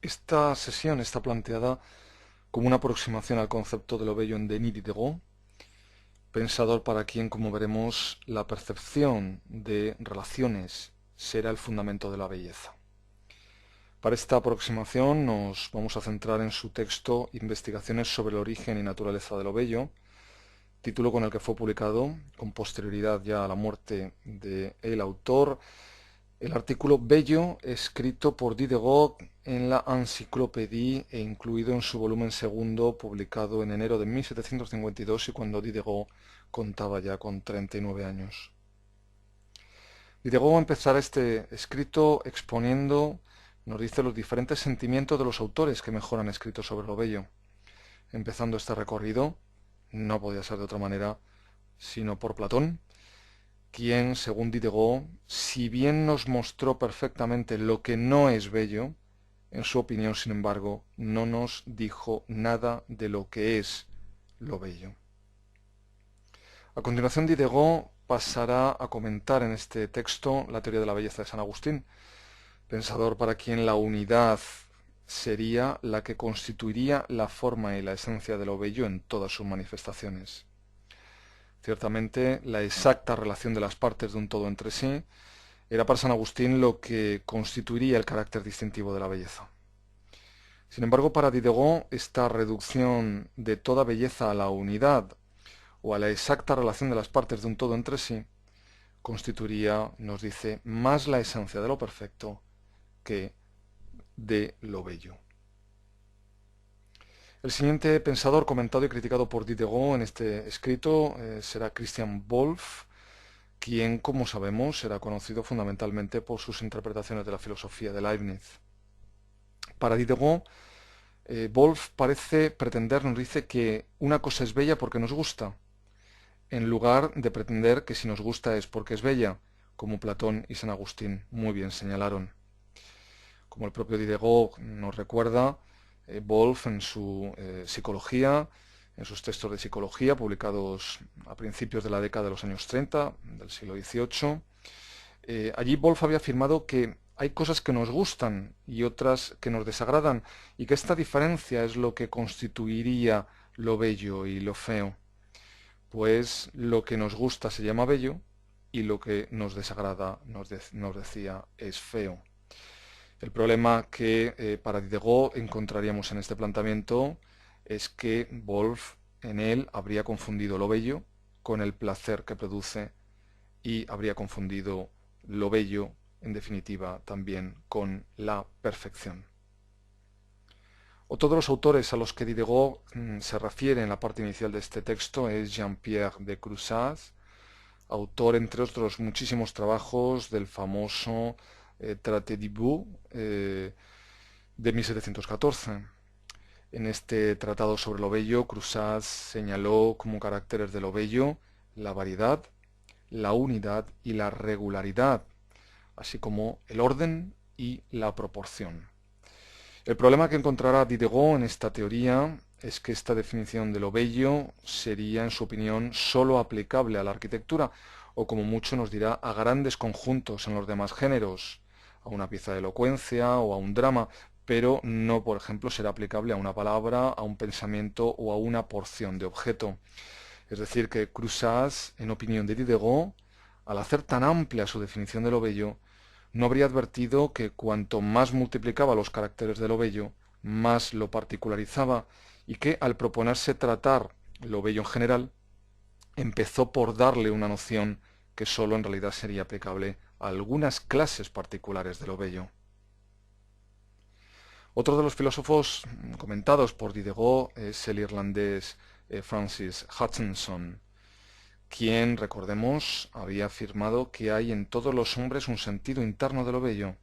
Esta sesión está planteada como una aproximación al concepto de lo bello en Denis Diderot, pensador para quien, como veremos, la percepción de relaciones será el fundamento de la belleza. Para esta aproximación nos vamos a centrar en su texto Investigaciones sobre el origen y naturaleza de lo bello, título con el que fue publicado, con posterioridad ya a la muerte del autor, el artículo bello escrito por Diderot en la Encyclopédie e incluido en su volumen segundo, publicado en enero de 1752 y cuando Diderot contaba ya con 39 años. Diderot empezará este escrito exponiendo, nos dice, los diferentes sentimientos de los autores que mejor han escrito sobre lo bello. Empezando este recorrido, no podía ser de otra manera, sino por Platón, quien, según Diderot, si bien nos mostró perfectamente lo que no es bello, en su opinión, sin embargo, no nos dijo nada de lo que es lo bello. A continuación, Diderot pasará a comentar en este texto la teoría de la belleza de San Agustín, pensador para quien la unidad sería la que constituiría la forma y la esencia de lo bello en todas sus manifestaciones. Ciertamente, la exacta relación de las partes de un todo entre sí era para San Agustín lo que constituiría el carácter distintivo de la belleza. Sin embargo, para Diderot, esta reducción de toda belleza a la unidad o a la exacta relación de las partes de un todo entre sí constituiría, nos dice, más la esencia de lo perfecto que de lo bello. El siguiente pensador comentado y criticado por Diderot en este escrito será Christian Wolff, quien, como sabemos, será conocido fundamentalmente por sus interpretaciones de la filosofía de Leibniz. Para Diderot, Wolff parece pretender, nos dice, que una cosa es bella porque nos gusta, en lugar de pretender que si nos gusta es porque es bella, como Platón y San Agustín muy bien señalaron. Como el propio Diderot nos recuerda, Wolff en su psicología, en sus textos de psicología publicados a principios de la década de los años 30 del siglo XVIII, allí Wolff había afirmado que hay cosas que nos gustan y otras que nos desagradan y que esta diferencia es lo que constituiría lo bello y lo feo, pues lo que nos gusta se llama bello y lo que nos desagrada, nos decía, es feo. El problema que para Diderot encontraríamos en este planteamiento es que Wolff en él habría confundido lo bello con el placer que produce y habría confundido lo bello, en definitiva, también con la perfección. Otro de los autores a los que Diderot se refiere en la parte inicial de este texto es Jean-Pierre de Crusaze, autor, entre otros muchísimos trabajos, del famoso Traité du Beau de 1714. En este tratado sobre lo bello, Crusaze señaló como caracteres de lo bello la variedad, la unidad y la regularidad, así como el orden y la proporción. El problema que encontrará Diderot en esta teoría es que esta definición de lo bello sería, en su opinión, sólo aplicable a la arquitectura, o como mucho nos dirá, a grandes conjuntos en los demás géneros, a una pieza de elocuencia o a un drama, pero no, por ejemplo, será aplicable a una palabra, a un pensamiento o a una porción de objeto. Es decir, que Crusaze, en opinión de Diderot, al hacer tan amplia su definición de lo bello, no habría advertido que cuanto más multiplicaba los caracteres de lo bello, más lo particularizaba, y que al proponerse tratar lo bello en general, empezó por darle una noción que sólo en realidad sería aplicable a algunas clases particulares de lo bello. Otro de los filósofos comentados por Diderot es el irlandés Francis Hutchinson, quien, recordemos, había afirmado que hay en todos los hombres un sentido interno de lo bello,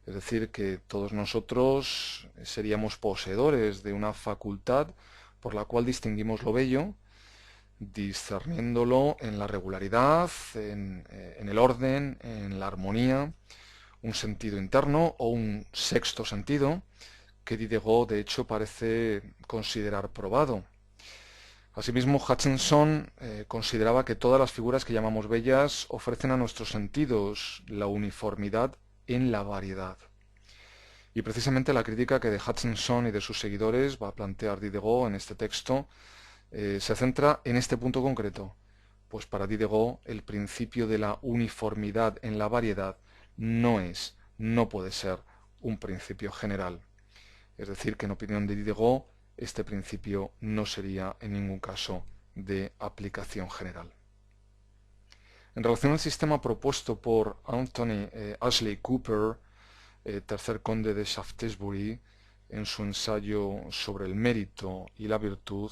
es decir, que todos nosotros seríamos poseedores de una facultad por la cual distinguimos lo bello, discerniéndolo en la regularidad, en el orden, en la armonía, un sentido interno o un sexto sentido, que Diderot de hecho parece considerar probado. Asimismo, Hutchinson consideraba que todas las figuras que llamamos bellas ofrecen a nuestros sentidos la uniformidad en la variedad. Y precisamente la crítica que de Hutchinson y de sus seguidores va a plantear Diderot en este texto se centra en este punto concreto, pues para Diderot el principio de la uniformidad en la variedad no puede ser un principio general. Es decir, que en opinión de Diderot este principio no sería en ningún caso de aplicación general. En relación al sistema propuesto por Anthony Ashley Cooper, tercer conde de Shaftesbury, en su ensayo sobre el mérito y la virtud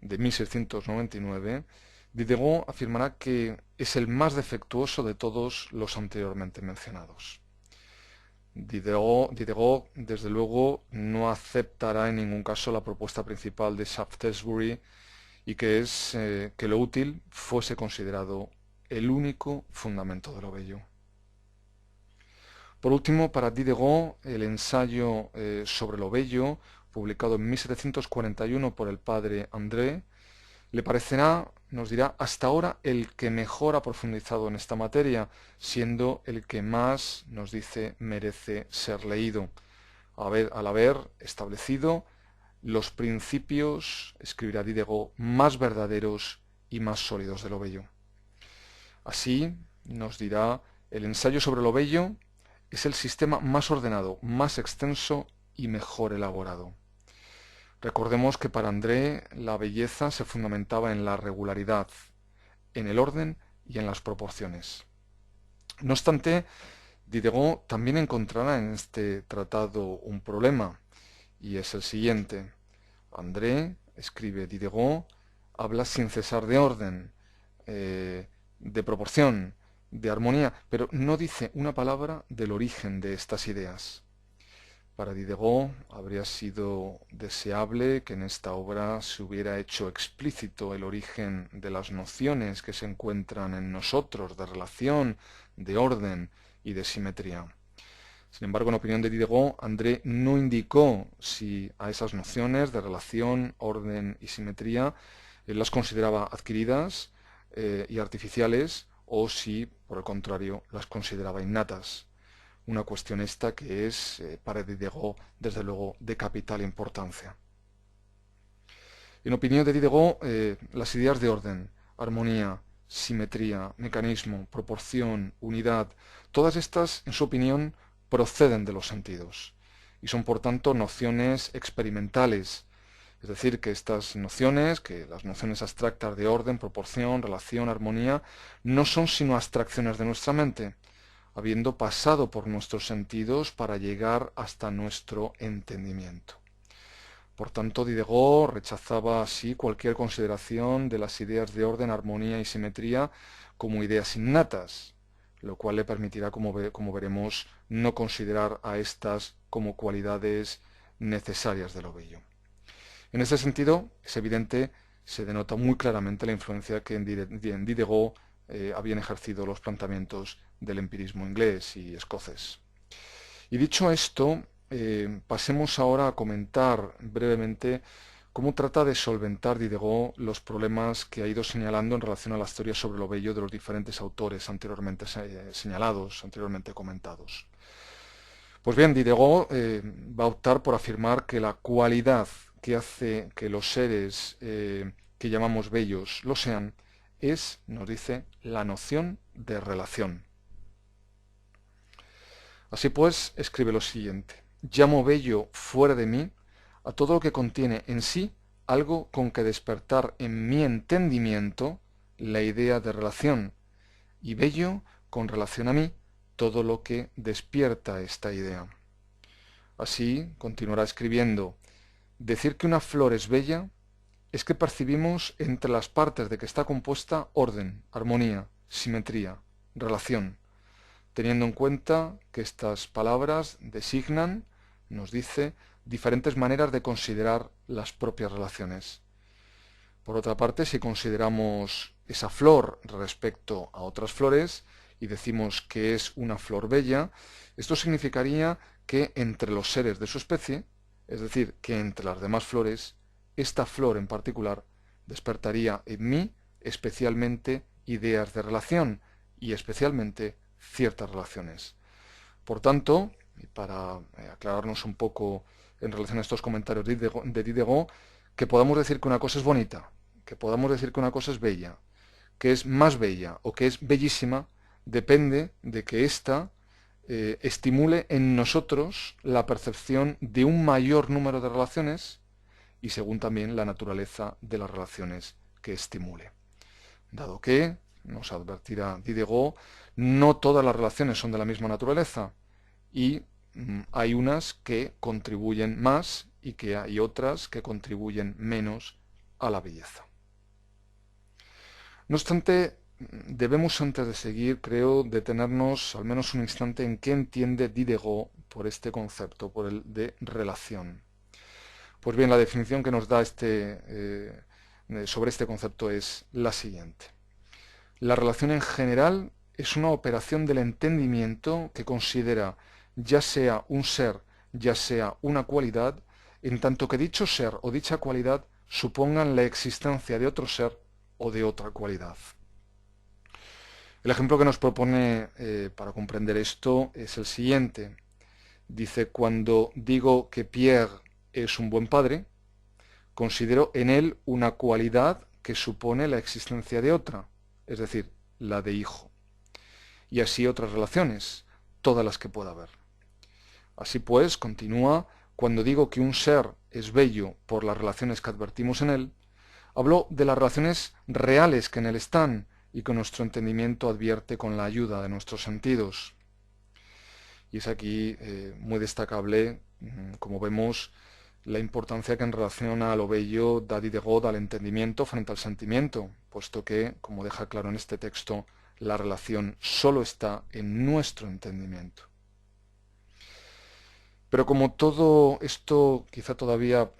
de 1699, Diderot afirmará que es el más defectuoso de todos los anteriormente mencionados. Diderot, desde luego, no aceptará en ningún caso la propuesta principal de Shaftesbury y que es que lo útil fuese considerado el único fundamento de lo bello. Por último, para Diderot, el ensayo sobre lo bello, publicado en 1741 por el padre André, le parecerá, nos dirá, hasta ahora el que mejor ha profundizado en esta materia, siendo el que más, nos dice, merece ser leído, al haber establecido los principios, escribirá Diderot, más verdaderos y más sólidos de lo bello. Así, nos dirá, el ensayo sobre lo bello es el sistema más ordenado, más extenso y mejor elaborado. Recordemos que para André la belleza se fundamentaba en la regularidad, en el orden y en las proporciones. No obstante, Diderot también encontrará en este tratado un problema, y es el siguiente. André, escribe Diderot, habla sin cesar de orden, de proporción, de armonía, pero no dice una palabra del origen de estas ideas. Para Diderot habría sido deseable que en esta obra se hubiera hecho explícito el origen de las nociones que se encuentran en nosotros de relación, de orden y de simetría. Sin embargo, en opinión de Diderot, André no indicó si a esas nociones de relación, orden y simetría las consideraba adquiridas y artificiales o si, por el contrario, las consideraba innatas. Una cuestión esta que es para Diderot, desde luego, de capital importancia. En opinión de Diderot, las ideas de orden, armonía, simetría, mecanismo, proporción, unidad, todas estas, en su opinión, proceden de los sentidos y son, por tanto, nociones experimentales. Es decir, que estas nociones, que las nociones abstractas de orden, proporción, relación, armonía, no son sino abstracciones de nuestra mente, habiendo pasado por nuestros sentidos para llegar hasta nuestro entendimiento. Por tanto, Diderot rechazaba así cualquier consideración de las ideas de orden, armonía y simetría como ideas innatas, lo cual le permitirá, como veremos, no considerar a estas como cualidades necesarias de lo bello. En este sentido, es evidente, se denota muy claramente la influencia que en Diderot habían ejercido los planteamientos del empirismo inglés y escocés. Y dicho esto, pasemos ahora a comentar brevemente cómo trata de solventar Diderot los problemas que ha ido señalando en relación a las teorías sobre lo bello de los diferentes autores anteriormente señalados, anteriormente comentados. Pues bien, Diderot va a optar por afirmar que la cualidad que hace que los seres que llamamos bellos lo sean es, nos dice, la noción de relación. Así pues, escribe lo siguiente: llamo bello fuera de mí a todo lo que contiene en sí algo con que despertar en mi entendimiento la idea de relación, y bello con relación a mí todo lo que despierta esta idea. Así, continuará escribiendo, decir que una flor es bella es que percibimos entre las partes de que está compuesta orden, armonía, simetría, relación, teniendo en cuenta que estas palabras designan, nos dice, diferentes maneras de considerar las propias relaciones. Por otra parte, si consideramos esa flor respecto a otras flores y decimos que es una flor bella, esto significaría que entre los seres de su especie, es decir, que entre las demás flores, esta flor en particular despertaría en mí especialmente ideas de relación y especialmente ciertas relaciones. Por tanto, y para aclararnos un poco en relación a estos comentarios de Diderot, que podamos decir que una cosa es bonita, que podamos decir que una cosa es bella, que es más bella o que es bellísima, depende de que ésta estimule en nosotros la percepción de un mayor número de relaciones y según también la naturaleza de las relaciones que estimule. Dado que, nos advertirá Diderot, no todas las relaciones son de la misma naturaleza y hay unas que contribuyen más y que hay otras que contribuyen menos a la belleza. No obstante, debemos antes de seguir, creo, detenernos al menos un instante en qué entiende Diderot por este concepto, por el de relación. Pues bien, la definición que nos da sobre este concepto es la siguiente. La relación en general es una operación del entendimiento que considera ya sea un ser, ya sea una cualidad, en tanto que dicho ser o dicha cualidad supongan la existencia de otro ser o de otra cualidad. El ejemplo que nos propone para comprender esto es el siguiente. Dice, cuando digo que Pierre es un buen padre, considero en él una cualidad que supone la existencia de otra, es decir, la de hijo. Y así otras relaciones, todas las que pueda haber. Así pues, continúa, cuando digo que un ser es bello por las relaciones que advertimos en él, hablo de las relaciones reales que en él están y que nuestro entendimiento advierte con la ayuda de nuestros sentidos. Y es aquí muy destacable, como vemos, la importancia que en relación a lo bello da Diderot al entendimiento frente al sentimiento, puesto que, como deja claro en este texto, la relación solo está en nuestro entendimiento. Pero como todo esto quizá todavía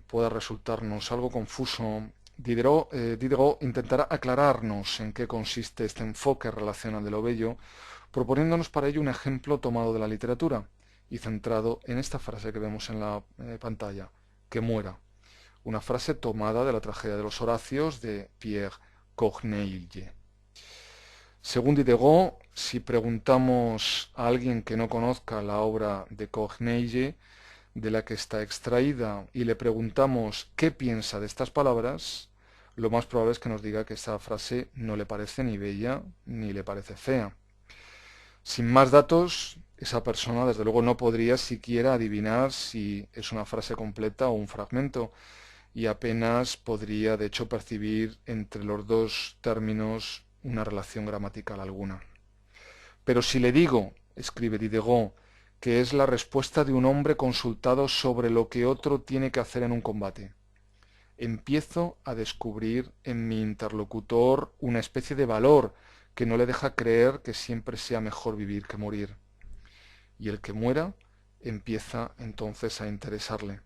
pueda resultarnos algo confuso, Diderot intentará aclararnos en qué consiste este enfoque relacional de lo bello, proponiéndonos para ello un ejemplo tomado de la literatura y centrado en esta frase que vemos en la pantalla, que muera. Una frase tomada de la tragedia de los Horacios de Pierre Corneille. Según Diderot, si preguntamos a alguien que no conozca la obra de Corneille, de la que está extraída, y le preguntamos qué piensa de estas palabras, lo más probable es que nos diga que esta frase no le parece ni bella ni le parece fea. Sin más datos, esa persona desde luego no podría siquiera adivinar si es una frase completa o un fragmento, y apenas podría de hecho percibir entre los dos términos una relación gramatical alguna. Pero si le digo, escribe Diderot, que es la respuesta de un hombre consultado sobre lo que otro tiene que hacer en un combate, empiezo a descubrir en mi interlocutor una especie de valor que no le deja creer que siempre sea mejor vivir que morir. Y el que muera empieza entonces a interesarle.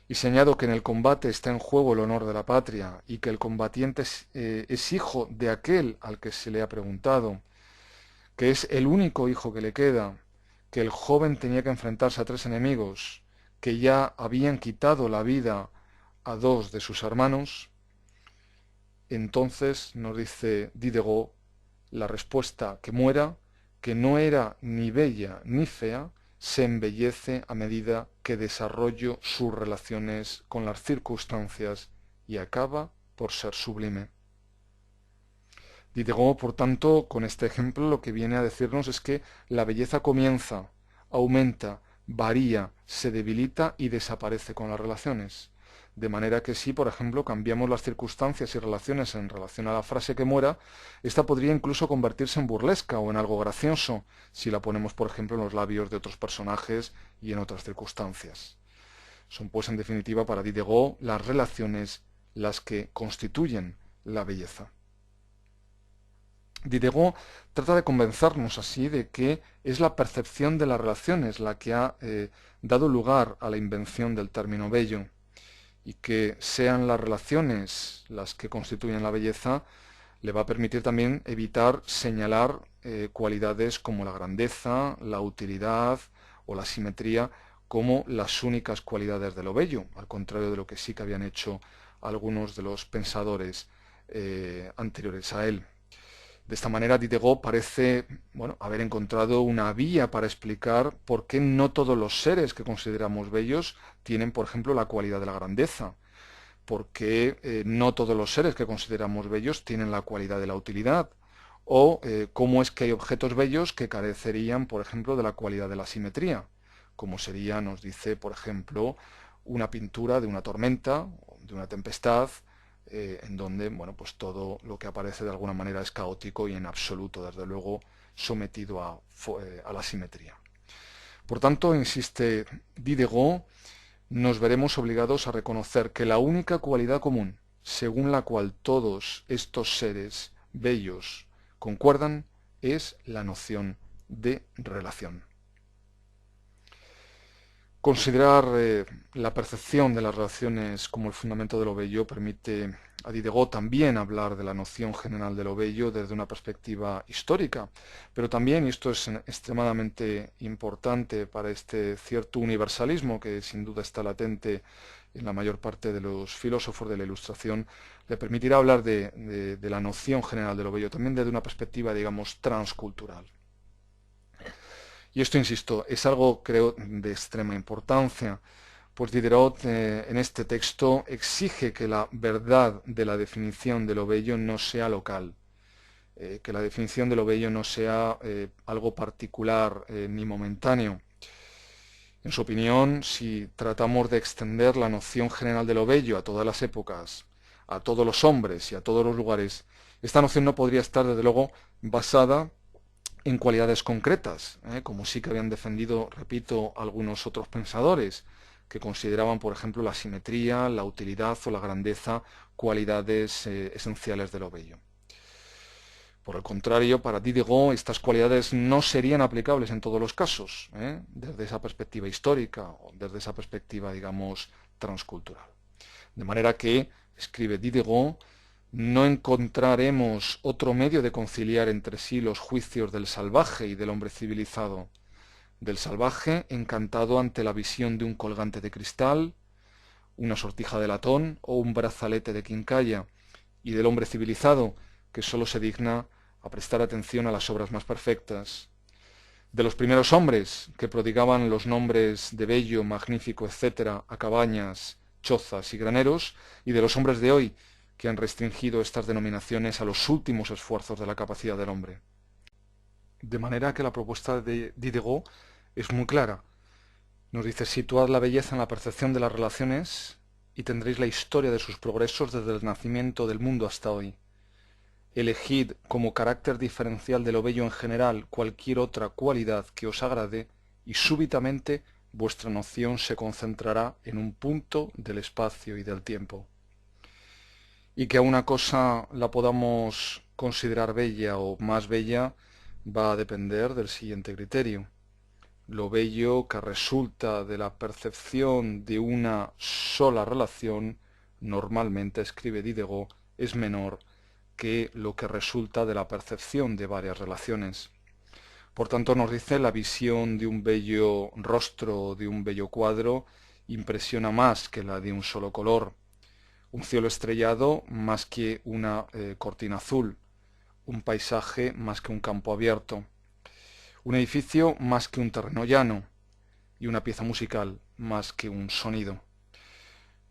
Y se añado que en el combate está en juego el honor de la patria y que el combatiente es hijo de aquel al que se le ha preguntado, que es el único hijo que le queda, que el joven tenía que enfrentarse a 3 enemigos, que ya habían quitado la vida a 2 de sus hermanos, entonces nos dice Diderot la respuesta que muera, que no era ni bella ni fea, se embellece a medida que desarrollo sus relaciones con las circunstancias y acaba por ser sublime. Diderot, por tanto, con este ejemplo lo que viene a decirnos es que la belleza comienza, aumenta, varía, se debilita y desaparece con las relaciones. De manera que si, por ejemplo, cambiamos las circunstancias y relaciones en relación a la frase que muera, esta podría incluso convertirse en burlesca o en algo gracioso, si la ponemos, por ejemplo, en los labios de otros personajes y en otras circunstancias. Son, pues, en definitiva, para Diderot, las relaciones las que constituyen la belleza. Diderot trata de convencernos así de que es la percepción de las relaciones la que ha dado lugar a la invención del término bello, y que sean las relaciones las que constituyen la belleza le va a permitir también evitar señalar cualidades como la grandeza, la utilidad o la simetría como las únicas cualidades de lo bello, al contrario de lo que sí que habían hecho algunos de los pensadores anteriores a él. De esta manera, Diderot parece, bueno, haber encontrado una vía para explicar por qué no todos los seres que consideramos bellos tienen, por ejemplo, la cualidad de la grandeza, por qué no todos los seres que consideramos bellos tienen la cualidad de la utilidad, o cómo es que hay objetos bellos que carecerían, por ejemplo, de la cualidad de la simetría, como sería, nos dice, por ejemplo, una pintura de una tormenta, de una tempestad, en donde, bueno, pues todo lo que aparece de alguna manera es caótico y en absoluto, desde luego, sometido a la simetría. Por tanto, insiste Diderot, nos veremos obligados a reconocer que la única cualidad común, según la cual todos estos seres bellos concuerdan, es la noción de relación. Considerar la percepción de las relaciones como el fundamento de lo bello permite a Diderot también hablar de la noción general de lo bello desde una perspectiva histórica, pero también, y esto es extremadamente importante para este cierto universalismo que sin duda está latente en la mayor parte de los filósofos de la Ilustración, le permitirá hablar de la noción general de lo bello también desde una perspectiva, digamos, transcultural. Y esto, insisto, es algo, creo, de extrema importancia, pues Diderot en este texto exige que la verdad de la definición de lo bello no sea local, que la definición de lo bello no sea algo particular ni momentáneo. En su opinión, si tratamos de extender la noción general de lo bello a todas las épocas, a todos los hombres y a todos los lugares, esta noción no podría estar, desde luego, basada en cualidades concretas, como sí que habían defendido, repito, algunos otros pensadores, que consideraban, por ejemplo, la simetría, la utilidad o la grandeza cualidades esenciales de lo bello. Por el contrario, para Diderot estas cualidades no serían aplicables en todos los casos, desde esa perspectiva histórica o desde esa perspectiva, digamos, transcultural. De manera que, escribe Diderot, no encontraremos otro medio de conciliar entre sí los juicios del salvaje y del hombre civilizado, del salvaje encantado ante la visión de un colgante de cristal, una sortija de latón o un brazalete de quincalla, y del hombre civilizado que sólo se digna a prestar atención a las obras más perfectas, de los primeros hombres que prodigaban los nombres de bello, magnífico, etc. a cabañas, chozas y graneros, y de los hombres de hoy que han restringido estas denominaciones a los últimos esfuerzos de la capacidad del hombre. De manera que la propuesta de Diderot es muy clara. Nos dice: situad la belleza en la percepción de las relaciones y tendréis la historia de sus progresos desde el nacimiento del mundo hasta hoy. Elegid como carácter diferencial de lo bello en general cualquier otra cualidad que os agrade y súbitamente vuestra noción se concentrará en un punto del espacio y del tiempo. Y que a una cosa la podamos considerar bella o más bella va a depender del siguiente criterio. Lo bello que resulta de la percepción de una sola relación, normalmente, escribe Diderot, es menor que lo que resulta de la percepción de varias relaciones. Por tanto, nos dice, la visión de un bello rostro o de un bello cuadro impresiona más que la de un solo color. Un cielo estrellado más que una cortina azul, un paisaje más que un campo abierto, un edificio más que un terreno llano y una pieza musical más que un sonido.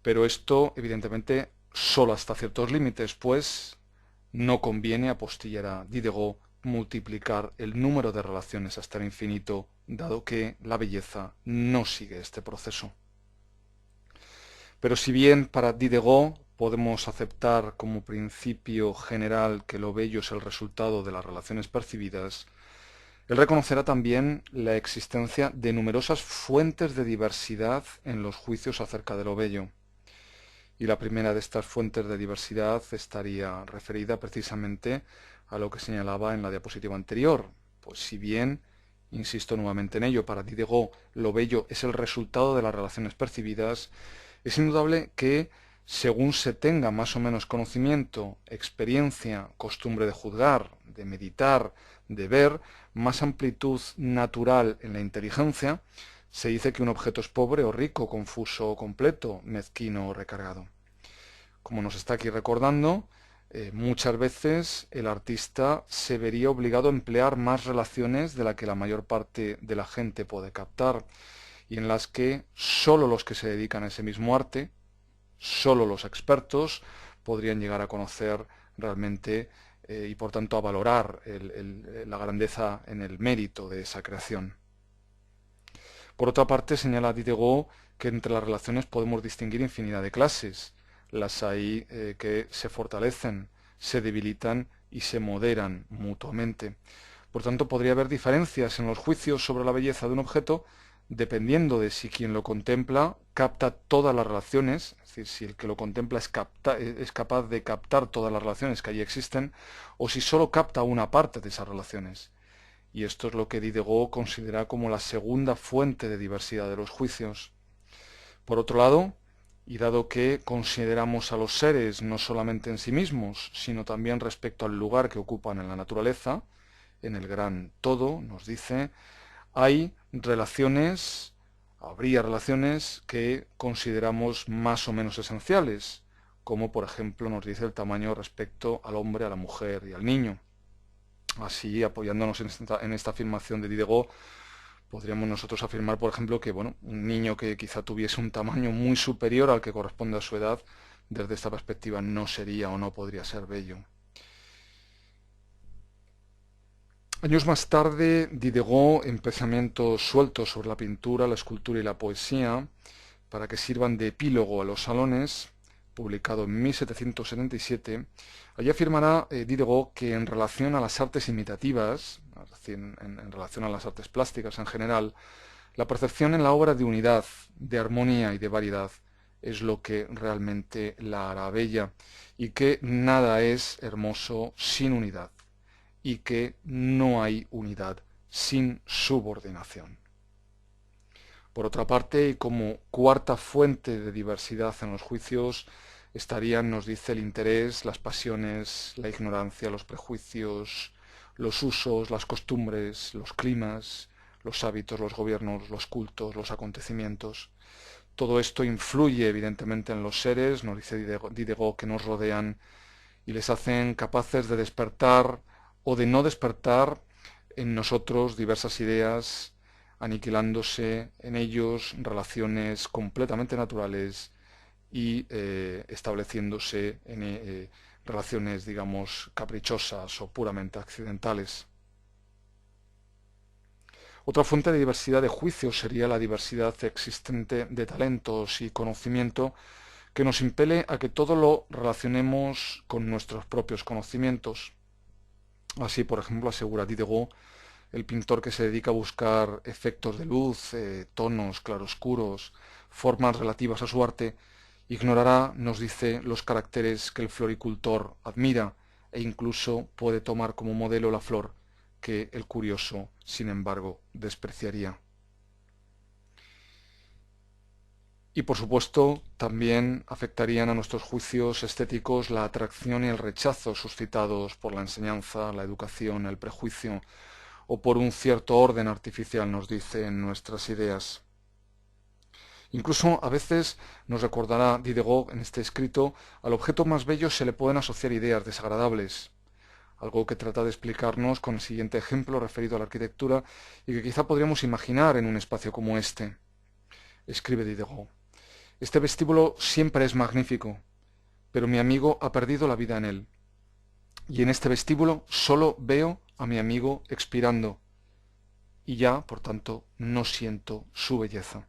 Pero esto, evidentemente, solo hasta ciertos límites, pues no conviene, apostillar a Diderot, multiplicar el número de relaciones hasta el infinito, dado que la belleza no sigue este proceso. Pero si bien para Diderot podemos aceptar como principio general que lo bello es el resultado de las relaciones percibidas, él reconocerá también la existencia de numerosas fuentes de diversidad en los juicios acerca de lo bello. Y la primera de estas fuentes de diversidad estaría referida precisamente a lo que señalaba en la diapositiva anterior. Pues si bien, insisto nuevamente en ello, para Diderot lo bello es el resultado de las relaciones percibidas, es indudable que según se tenga más o menos conocimiento, experiencia, costumbre de juzgar, de meditar, de ver, más amplitud natural en la inteligencia, se dice que un objeto es pobre o rico, confuso o completo, mezquino o recargado. Como nos está aquí recordando, Muchas veces el artista se vería obligado a emplear más relaciones de la que la mayor parte de la gente puede captar y en las que solo los que se dedican a ese mismo arte, solo los expertos, podrían llegar a conocer realmente y por tanto a valorar la grandeza en el mérito de esa creación. Por otra parte, señala Diderot que entre las relaciones podemos distinguir infinidad de clases. Las hay que se fortalecen, se debilitan y se moderan mutuamente. Por tanto, podría haber diferencias en los juicios sobre la belleza de un objeto dependiendo de si quien lo contempla capta todas las relaciones, es decir, si el que lo contempla es capaz de captar todas las relaciones que allí existen, o si solo capta una parte de esas relaciones. Y esto es lo que Diderot considera como la segunda fuente de diversidad de los juicios. Por otro lado, y dado que consideramos a los seres no solamente en sí mismos, sino también respecto al lugar que ocupan en la naturaleza, en el gran todo, nos dice, habría relaciones que consideramos más o menos esenciales, como por ejemplo nos dice el tamaño respecto al hombre, a la mujer y al niño. Así, apoyándonos en esta afirmación de Diderot, podríamos nosotros afirmar, por ejemplo, que bueno, un niño que quizá tuviese un tamaño muy superior al que corresponde a su edad, desde esta perspectiva no sería o no podría ser bello. Años más tarde, Diderot, en pensamientos sueltos sobre la pintura, la escultura y la poesía, para que sirvan de epílogo a los salones, publicado en 1777, allí afirmará Diderot que en relación a las artes imitativas, es decir, en relación a las artes plásticas en general, la percepción en la obra de unidad, de armonía y de variedad es lo que realmente la hará bella, y que nada es hermoso sin unidad, y que no hay unidad sin subordinación. Por otra parte, y como cuarta fuente de diversidad en los juicios, estarían, nos dice, el interés, las pasiones, la ignorancia, los prejuicios, los usos, las costumbres, los climas, los hábitos, los gobiernos, los cultos, los acontecimientos. Todo esto influye evidentemente en los seres, nos dice Diderot, que nos rodean y les hacen capaces de despertar o de no despertar en nosotros diversas ideas, aniquilándose en ellos relaciones completamente naturales y estableciéndose en relaciones, digamos, caprichosas o puramente accidentales. Otra fuente de diversidad de juicios sería la diversidad existente de talentos y conocimiento que nos impele a que todo lo relacionemos con nuestros propios conocimientos. Así, por ejemplo, asegura Diderot, el pintor que se dedica a buscar efectos de luz, tonos, claroscuros, formas relativas a su arte, ignorará, nos dice, los caracteres que el floricultor admira e incluso puede tomar como modelo la flor que el curioso, sin embargo, despreciaría. Y por supuesto, también afectarían a nuestros juicios estéticos la atracción y el rechazo suscitados por la enseñanza, la educación, el prejuicio o por un cierto orden artificial, nos dice, en nuestras ideas. Incluso a veces nos recordará Diderot en este escrito, al objeto más bello se le pueden asociar ideas desagradables, algo que trata de explicarnos con el siguiente ejemplo referido a la arquitectura y que quizá podríamos imaginar en un espacio como este. Escribe Diderot. Este vestíbulo siempre es magnífico, pero mi amigo ha perdido la vida en él. Y en este vestíbulo solo veo a mi amigo expirando, y ya, por tanto, no siento su belleza.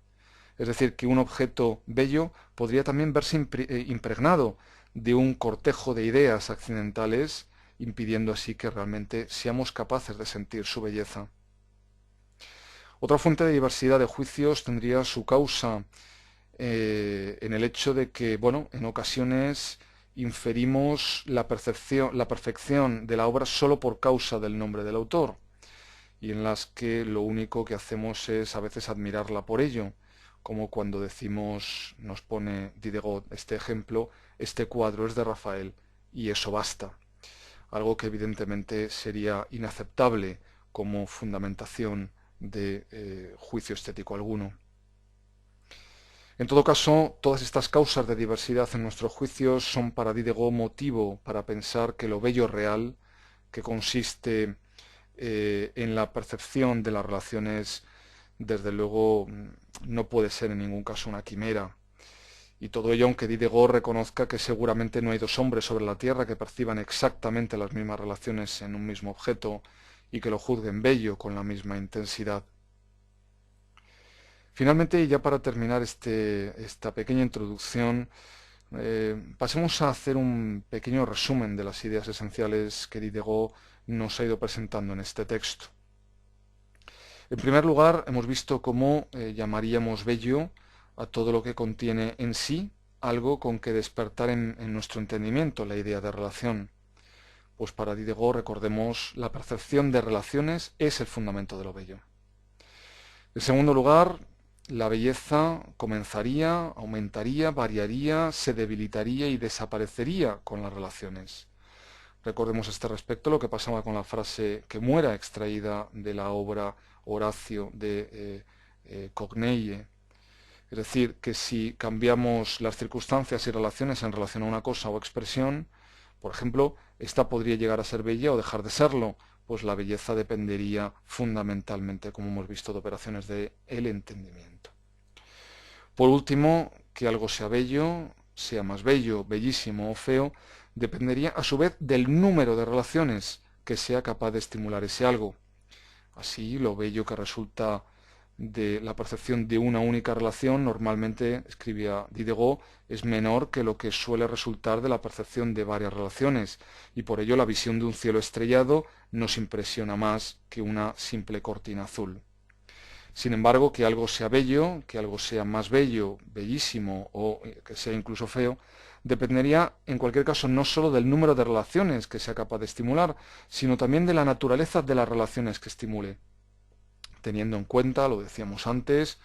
Es decir, que un objeto bello podría también verse impregnado de un cortejo de ideas accidentales, impidiendo así que realmente seamos capaces de sentir su belleza. Otra fuente de diversidad de juicios tendría su causa en el hecho de que, bueno, en ocasiones inferimos la perfección de la obra solo por causa del nombre del autor, y en las que lo único que hacemos es a veces admirarla por ello, como cuando decimos, nos pone Diderot este ejemplo, este cuadro es de Rafael y eso basta, algo que evidentemente sería inaceptable como fundamentación de juicio estético alguno. En todo caso, todas estas causas de diversidad en nuestros juicios son para Diderot motivo para pensar que lo bello real, que consiste en la percepción de las relaciones, desde luego no puede ser en ningún caso una quimera. Y todo ello aunque Diderot reconozca que seguramente no hay dos hombres sobre la Tierra que perciban exactamente las mismas relaciones en un mismo objeto y que lo juzguen bello con la misma intensidad. Finalmente, y ya para terminar esta pequeña introducción, pasemos a hacer un pequeño resumen de las ideas esenciales que Diderot nos ha ido presentando en este texto. En primer lugar, hemos visto cómo llamaríamos bello a todo lo que contiene en sí algo con que despertar en nuestro entendimiento la idea de relación. Pues para Diderot, recordemos, la percepción de relaciones es el fundamento de lo bello. En segundo lugar, la belleza comenzaría, aumentaría, variaría, se debilitaría y desaparecería con las relaciones. Recordemos a este respecto lo que pasaba con la frase que muera extraída de la obra Horacio de Corneille. Es decir, que si cambiamos las circunstancias y relaciones en relación a una cosa o expresión, por ejemplo, esta podría llegar a ser bella o dejar de serlo, pues la belleza dependería fundamentalmente, como hemos visto, de operaciones del entendimiento. Por último, que algo sea bello, sea más bello, bellísimo o feo, dependería a su vez del número de relaciones que sea capaz de estimular ese algo. Así, lo bello que resulta de la percepción de una única relación, normalmente, escribía Diderot, es menor que lo que suele resultar de la percepción de varias relaciones, y por ello la visión de un cielo estrellado nos impresiona más que una simple cortina azul. Sin embargo, que algo sea bello, que algo sea más bello, bellísimo o que sea incluso feo, dependería en cualquier caso no sólo del número de relaciones que sea capaz de estimular, sino también de la naturaleza de las relaciones que estimule, teniendo en cuenta, lo decíamos antes,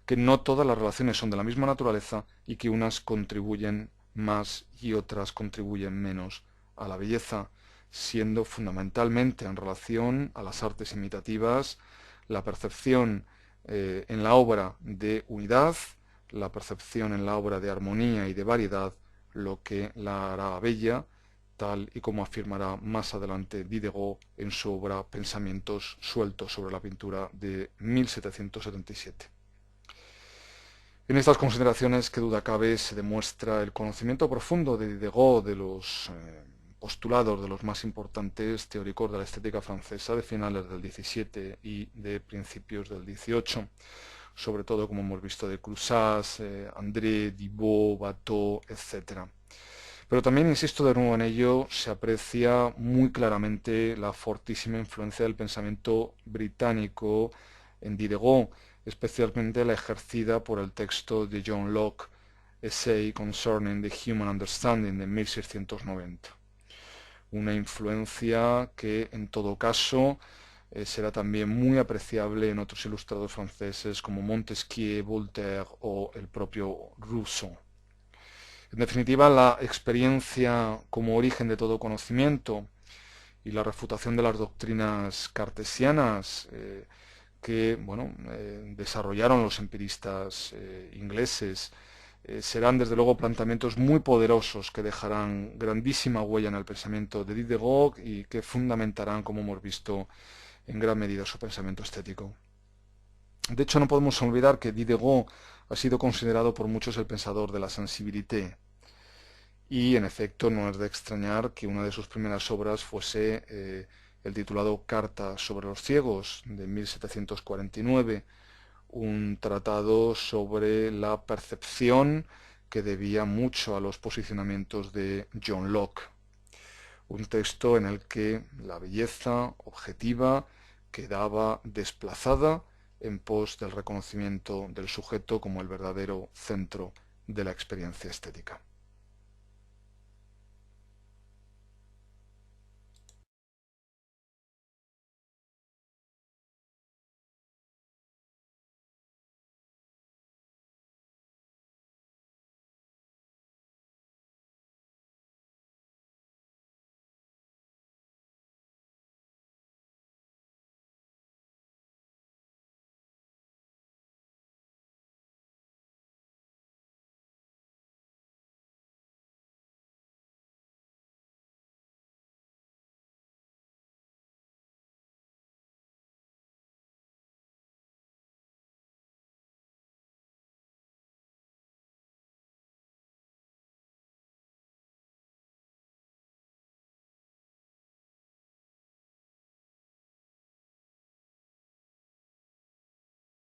que no todas las relaciones son de la misma naturaleza y que unas contribuyen más y otras contribuyen menos a la belleza, siendo fundamentalmente en relación a las artes imitativas la percepción en la obra de unidad, la percepción en la obra de armonía y de variedad, lo que la hará bella, tal y como afirmará más adelante Diderot en su obra Pensamientos sueltos sobre la pintura de 1777. En estas consideraciones, que duda cabe, se demuestra el conocimiento profundo de Diderot de los postulados de los más importantes teóricos de la estética francesa de finales del XVII y de principios del XVIII, sobre todo, como hemos visto, de Crousaz, André, Dibot, Watteau, etc. Pero también, insisto de nuevo en ello, se aprecia muy claramente la fortísima influencia del pensamiento británico en Diderot, especialmente la ejercida por el texto de John Locke, Essay Concerning the Human Understanding, de 1690. Una influencia que, en todo caso, será también muy apreciable en otros ilustrados franceses como Montesquieu, Voltaire o el propio Rousseau. En definitiva, la experiencia como origen de todo conocimiento y la refutación de las doctrinas cartesianas que desarrollaron los empiristas ingleses serán desde luego planteamientos muy poderosos que dejarán grandísima huella en el pensamiento de Diderot y que fundamentarán, como hemos visto, en gran medida su pensamiento estético. De hecho, no podemos olvidar que Diderot ha sido considerado por muchos el pensador de la sensibilité. Y en efecto no es de extrañar que una de sus primeras obras fuese el titulado Carta sobre los ciegos de 1749, un tratado sobre la percepción que debía mucho a los posicionamientos de John Locke, un texto en el que la belleza objetiva quedaba desplazada en pos del reconocimiento del sujeto como el verdadero centro de la experiencia estética.